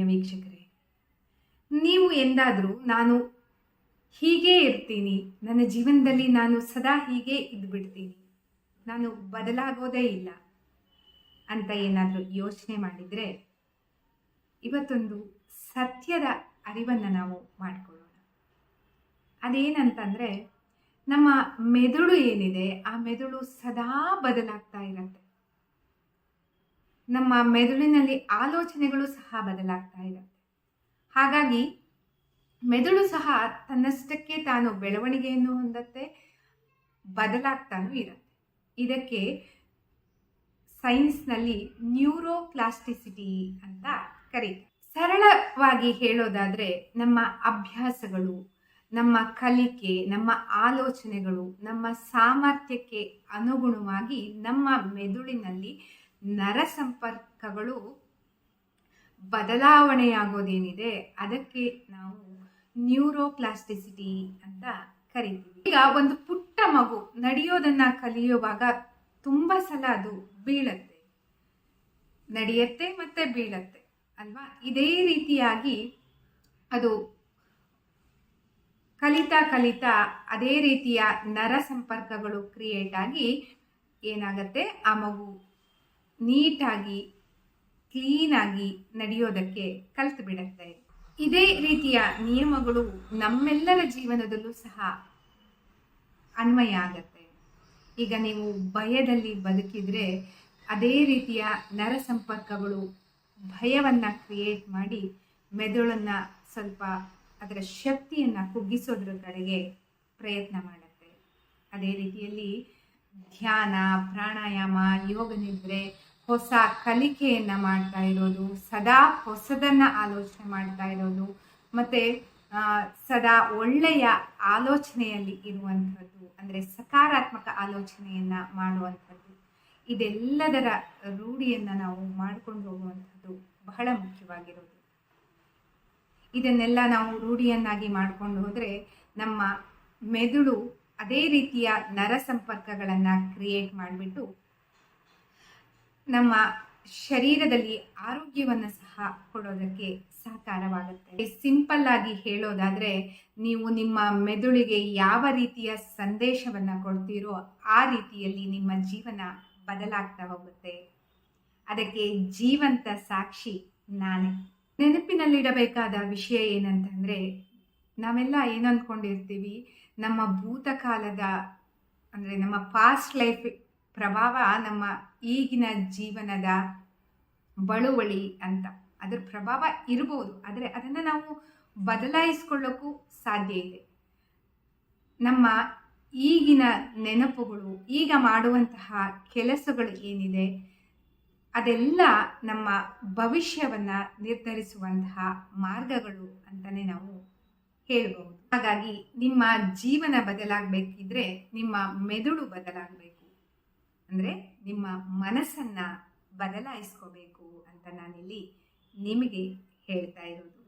ವೀಕ್ಷಕರೇ, ನೀವು ಎಂದಾದರೂ ನಾನು ಹೀಗೇ ಇರ್ತೀನಿ, ನನ್ನ ಜೀವನದಲ್ಲಿ ನಾನು ಸದಾ ಹೀಗೆ ಇದ್ಬಿಡ್ತೀನಿ, ನಾನು ಬದಲಾಗೋದೇ ಇಲ್ಲ ಅಂತ ಏನಾದರೂ ಯೋಚನೆ ಮಾಡಿದರೆ ಇವತ್ತೊಂದು ಸತ್ಯದ ಅರಿವನ್ನು ನಾವು ಮಾಡಿಕೊಳ್ಳೋಣ. ಅದೇನಂತಂದರೆ, ನಮ್ಮ ಮೆದುಳು ಏನಿದೆ ಆ ಮೆದುಳು ಸದಾ ಬದಲಾಗ್ತಾ ಇರುತ್ತೆ. ನಮ್ಮ ಮೆದುಳಿನಲ್ಲಿ ಆಲೋಚನೆಗಳು ಸಹ ಬದಲಾಗ್ತಾ ಇರುತ್ತೆ. ಹಾಗಾಗಿ ಮೆದುಳು ಸಹ ತನ್ನಷ್ಟಕ್ಕೆ ತಾನು ಬೆಳವಣಿಗೆಯನ್ನು ಹೊಂದತ್ತೆ, ಬದಲಾಗ್ತಾನೂ ಇರುತ್ತೆ. ಇದಕ್ಕೆ ಸೈನ್ಸ್ನಲ್ಲಿ ನ್ಯೂರೋಪ್ಲಾಸ್ಟಿಸಿಟಿ ಅಂತ ಕರೀತಾರೆ. ಸರಳವಾಗಿ ಹೇಳೋದಾದರೆ, ನಮ್ಮ ಅಭ್ಯಾಸಗಳು, ನಮ್ಮ ಕಲಿಕೆ, ನಮ್ಮ ಆಲೋಚನೆಗಳು, ನಮ್ಮ ಸಾಮರ್ಥ್ಯಕ್ಕೆ ಅನುಗುಣವಾಗಿ ನಮ್ಮ ಮೆದುಳಿನಲ್ಲಿ ನರ ಸಂಪರ್ಕಗಳು ಬದಲಾವಣೆಯಾಗೋದೇನಿದೆ ಅದಕ್ಕೆ ನಾವು ನ್ಯೂರೋಪ್ಲಾಸ್ಟಿಸಿಟಿ ಅಂತ ಕರಿತೀವಿ. ಈಗ ಒಂದು ಪುಟ್ಟ ಮಗು ನಡೆಯೋದನ್ನ ಕಲಿಯುವಾಗ ತುಂಬ ಸಲ ಅದು ಬೀಳತ್ತೆ, ನಡೆಯತ್ತೆ ಮತ್ತೆ ಬೀಳತ್ತೆ ಅಲ್ವಾ? ಇದೇ ರೀತಿಯಾಗಿ ಅದು ಕಲಿತಾ ಕಲಿತಾ ಅದೇ ರೀತಿಯ ನರ ಸಂಪರ್ಕಗಳು ಕ್ರಿಯೇಟ್ ಆಗಿ ಏನಾಗತ್ತೆ, ಆ ಮಗು ನೀಟಾಗಿ ಕ್ಲೀನಾಗಿ ನಡೆಯೋದಕ್ಕೆ ಕಲ್ತು ಬಿಡುತ್ತೆ. ಇದೇ ರೀತಿಯ ನಿಯಮಗಳು ನಮ್ಮೆಲ್ಲರ ಜೀವನದಲ್ಲೂ ಸಹ ಅನ್ವಯ ಆಗತ್ತೆ. ಈಗ ನೀವು ಭಯದಲ್ಲಿ ಬದುಕಿದ್ರೆ ಅದೇ ರೀತಿಯ ನರ ಸಂಪರ್ಕಗಳು ಭಯವನ್ನು ಕ್ರಿಯೇಟ್ ಮಾಡಿ ಮೆದುಳನ್ನು ಸ್ವಲ್ಪ ಅದರ ಶಕ್ತಿಯನ್ನು ಕುಗ್ಗಿಸೋದ್ರ ಕಡೆಗೆ ಪ್ರಯತ್ನ ಮಾಡುತ್ತೆ. ಅದೇ ರೀತಿಯಲ್ಲಿ ಧ್ಯಾನ, ಪ್ರಾಣಾಯಾಮ, ಯೋಗ ನಿದ್ರೆ, ಹೊಸ ಕಲಿಕೆಯನ್ನು ಮಾಡ್ತಾ ಇರೋದು, ಸದಾ ಹೊಸದನ್ನು ಆಲೋಚನೆ ಮಾಡ್ತಾ ಇರೋದು, ಮತ್ತು ಸದಾ ಒಳ್ಳೆಯ ಆಲೋಚನೆಯಲ್ಲಿ ಇರುವಂಥದ್ದು, ಅಂದರೆ ಸಕಾರಾತ್ಮಕ ಆಲೋಚನೆಯನ್ನು ಮಾಡುವಂಥದ್ದು, ಇದೆಲ್ಲದರ ರೂಢಿಯನ್ನು ನಾವು ಮಾಡ್ಕೊಂಡು ಹೋಗುವಂಥದ್ದು ಬಹಳ ಮುಖ್ಯವಾಗಿರೋದು. ಇದನ್ನೆಲ್ಲ ನಾವು ರೂಢಿಯನ್ನಾಗಿ ಮಾಡ್ಕೊಂಡು ಹೋದರೆ ನಮ್ಮ ಮೆದುಳು ಅದೇ ರೀತಿಯ ನರ ಸಂಪರ್ಕಗಳನ್ನು ಕ್ರಿಯೇಟ್ ಮಾಡಿಬಿಟ್ಟು ನಮ್ಮ ಶರೀರದಲ್ಲಿ ಆರೋಗ್ಯವನ್ನು ಸಹ ಕೊಡೋದಕ್ಕೆ ಸಹಕಾರವಾಗುತ್ತೆ. ಸಿಂಪಲ್ ಆಗಿ ಹೇಳೋದಾದರೆ, ನೀವು ನಿಮ್ಮ ಮೆದುಳಿಗೆ ಯಾವ ರೀತಿಯ ಸಂದೇಶವನ್ನು ಕೊಡ್ತೀರೋ ಆ ರೀತಿಯಲ್ಲಿ ನಿಮ್ಮ ಜೀವನ ಬದಲಾಗ್ತಾ ಹೋಗುತ್ತೆ. ಅದಕ್ಕೆ ಜೀವಂತ ಸಾಕ್ಷಿ ನಾನೇ. ನೆನಪಿನಲ್ಲಿಡಬೇಕಾದ ವಿಷಯ ಏನಂತಂದರೆ, ನಾವೆಲ್ಲ ಏನಂದ್ಕೊಂಡಿರ್ತೀವಿ, ನಮ್ಮ ಭೂತಕಾಲದ ಅಂದರೆ ನಮ್ಮ ಪಾಸ್ಟ್ ಲೈಫ್ ಪ್ರಭಾವ ನಮ್ಮ ಈಗಿನ ಜೀವನದ ಬಳುವಳಿ ಅಂತ. ಅದರ ಪ್ರಭಾವ ಇರ್ಬೋದು, ಆದರೆ ಅದನ್ನು ನಾವು ಬದಲಾಯಿಸ್ಕೊಳ್ಳೋಕ್ಕೂ ಸಾಧ್ಯ ಇದೆ. ನಮ್ಮ ಈಗಿನ ನೆನಪುಗಳು, ಈಗ ಮಾಡುವಂತಹ ಕೆಲಸಗಳು ಏನಿದೆ ಅದೆಲ್ಲ ನಮ್ಮ ಭವಿಷ್ಯವನ್ನು ನಿರ್ಧರಿಸುವಂತಹ ಮಾರ್ಗಗಳು ಅಂತಲೇ ನಾವು ಹೇಳ್ಬೋದು. ಹಾಗಾಗಿ ನಿಮ್ಮ ಜೀವನ ಬದಲಾಗಬೇಕಿದ್ರೆ ನಿಮ್ಮ ಮೆದುಳು ಬದಲಾಗಬೇಕು, ಅಂದರೆ ನಿಮ್ಮ ಮನಸ್ಸನ್ನು ಬದಲಾಯಿಸ್ಕೋಬೇಕು ಅಂತ ನಾನಿಲ್ಲಿ ನಿಮಗೆ ಹೇಳ್ತಾ ಇರೋದು.